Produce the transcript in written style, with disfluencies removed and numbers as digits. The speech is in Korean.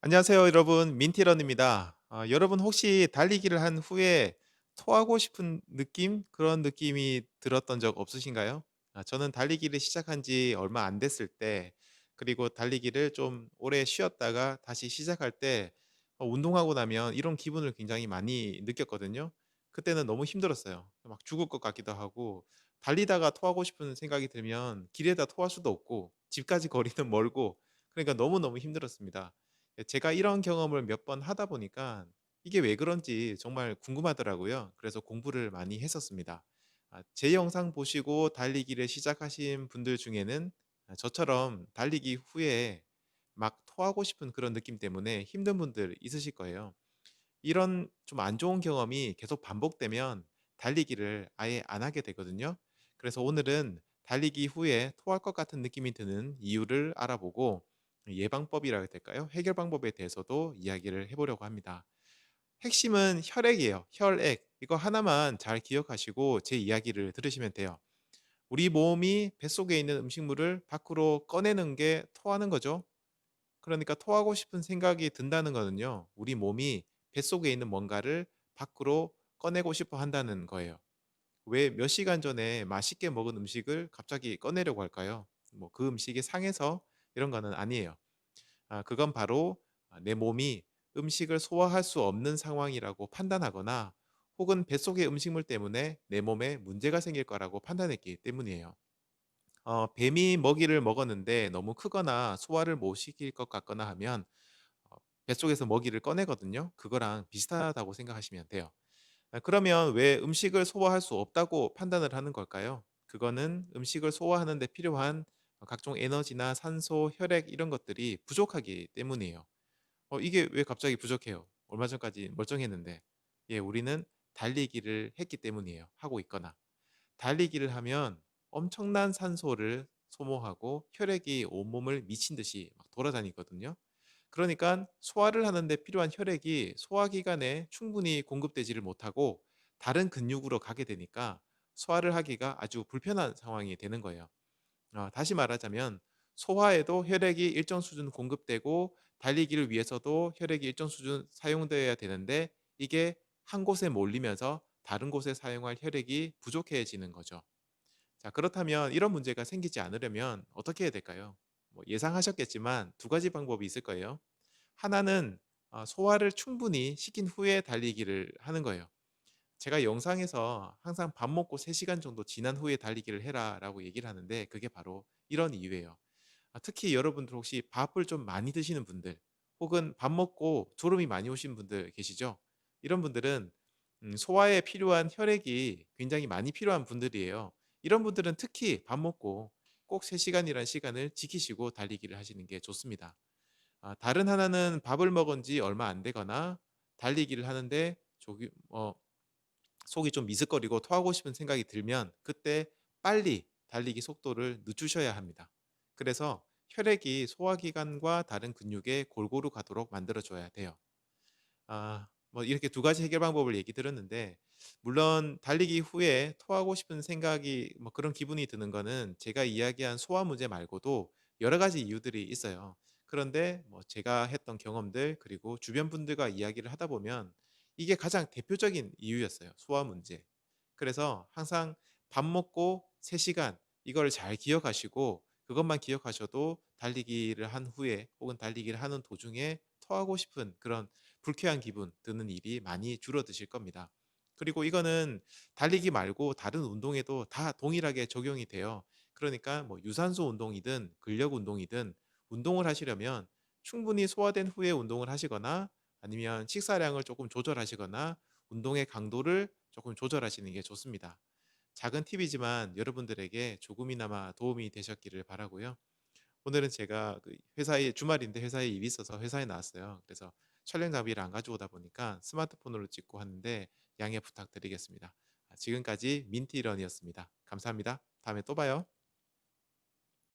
안녕하세요, 여러분. 민티런입니다. 여러분 혹시 달리기를 한 후에 토하고 싶은 느낌? 그런 느낌이 들었던 적 없으신가요? 저는 달리기를 시작한 지 얼마 안 됐을 때, 그리고 달리기를 좀 오래 쉬었다가 다시 시작할 때, 운동하고 나면 이런 기분을 굉장히 많이 느꼈거든요. 그때는 너무 힘들었어요. 막 죽을 것 같기도 하고, 달리다가 토하고 싶은 생각이 들면 길에다 토할 수도 없고, 집까지 거리는 멀고, 그러니까 너무너무 힘들었습니다. 제가 이런 경험을 몇 번 하다 보니까 이게 왜 그런지 정말 궁금하더라고요. 그래서 공부를 많이 했었습니다. 제 영상 보시고 달리기를 시작하신 분들 중에는 저처럼 달리기 후에 막 토하고 싶은 그런 느낌 때문에 힘든 분들 있으실 거예요. 이런 좀 안 좋은 경험이 계속 반복되면 달리기를 아예 안 하게 되거든요. 그래서 오늘은 달리기 후에 토할 것 같은 느낌이 드는 이유를 알아보고 예방법이라 해야 될까요? 해결 방법에 대해서도 이야기를 해보려고 합니다. 핵심은 혈액이에요. 혈액. 이거 하나만 잘 기억하시고 제 이야기를 들으시면 돼요. 우리 몸이 뱃속에 있는 음식물을 밖으로 꺼내는 게 토하는 거죠. 그러니까 토하고 싶은 생각이 든다는 거는요. 우리 몸이 뱃속에 있는 뭔가를 밖으로 꺼내고 싶어 한다는 거예요. 왜 몇 시간 전에 맛있게 먹은 음식을 갑자기 꺼내려고 할까요? 뭐 그 음식이 상해서 이런 거는 아니에요. 그건 바로 내 몸이 음식을 소화할 수 없는 상황이라고 판단하거나 혹은 뱃속의 음식물 때문에 내 몸에 문제가 생길 거라고 판단했기 때문이에요. 뱀이 먹이를 먹었는데 너무 크거나 소화를 못 시킬 것 같거나 하면 어 뱃속에서 먹이를 꺼내거든요. 그거랑 비슷하다고 생각하시면 돼요. 그러면 왜 음식을 소화할 수 없다고 판단을 하는 걸까요? 그거는 음식을 소화하는 데 필요한 각종 에너지나 산소, 혈액 이런 것들이 부족하기 때문이에요. 이게 왜 갑자기 부족해요? 얼마 전까지 멀쩡했는데. 예, 우리는 달리기를 했기 때문이에요. 하고 있거나. 달리기를 하면 엄청난 산소를 소모하고 혈액이 온몸을 미친 듯이 막 돌아다니거든요. 그러니까 소화를 하는데 필요한 혈액이 소화기관에 충분히 공급되지를 못하고 다른 근육으로 가게 되니까 소화를 하기가 아주 불편한 상황이 되는 거예요. 다시 말하자면 소화에도 혈액이 일정 수준 공급되고 달리기를 위해서도 혈액이 일정 수준 사용되어야 되는데 이게 한 곳에 몰리면서 다른 곳에 사용할 혈액이 부족해지는 거죠. 자, 그렇다면 이런 문제가 생기지 않으려면 어떻게 해야 될까요? 뭐 예상하셨겠지만 두 가지 방법이 있을 거예요. 하나는 소화를 충분히 시킨 후에 달리기를 하는 거예요. 제가 영상에서 항상 밥 먹고 3시간 정도 지난 후에 달리기를 해라라고 얘기를 하는데 그게 바로 이런 이유예요. 특히 여러분들 혹시 밥을 좀 많이 드시는 분들 혹은 밥 먹고 졸음이 많이 오신 분들 계시죠? 이런 분들은 소화에 필요한 혈액이 굉장히 많이 필요한 분들이에요. 이런 분들은 특히 밥 먹고 꼭 3시간이라는 시간을 지키시고 달리기를 하시는 게 좋습니다. 다른 하나는 밥을 먹은 지 얼마 안 되거나 달리기를 하는데 속이 좀 미습거리고 토하고 싶은 생각이 들면 그때 빨리 달리기 속도를 늦추셔야 합니다. 그래서 혈액이 소화기관과 다른 근육에 골고루 가도록 만들어 줘야 돼요. 뭐 이렇게 두 가지 해결 방법을 얘기 들었는데 물론 달리기 후에 토하고 싶은 생각이 뭐 그런 기분이 드는 거는 제가 이야기한 소화 문제 말고도 여러 가지 이유들이 있어요. 그런데 뭐 제가 했던 경험들 그리고 주변 분들과 이야기를 하다 보면 이게 가장 대표적인 이유였어요. 소화 문제. 그래서 항상 밥 먹고 3시간 이걸 잘 기억하시고 그것만 기억하셔도 달리기를 한 후에 혹은 달리기를 하는 도중에 토하고 싶은 그런 불쾌한 기분 드는 일이 많이 줄어드실 겁니다. 그리고 이거는 달리기 말고 다른 운동에도 다 동일하게 적용이 돼요. 그러니까 뭐 유산소 운동이든 근력 운동이든 운동을 하시려면 충분히 소화된 후에 운동을 하시거나 아니면 식사량을 조금 조절하시거나 운동의 강도를 조금 조절하시는 게 좋습니다. 작은 팁이지만 여러분들에게 조금이나마 도움이 되셨기를 바라고요. 오늘은 제가 그 회사에 주말인데 회사에 일이 있어서 회사에 나왔어요. 그래서 촬영 장비를 안 가져오다 보니까 스마트폰으로 찍고 하는데 양해 부탁드리겠습니다. 지금까지 민티런이었습니다. 감사합니다. 다음에 또 봐요.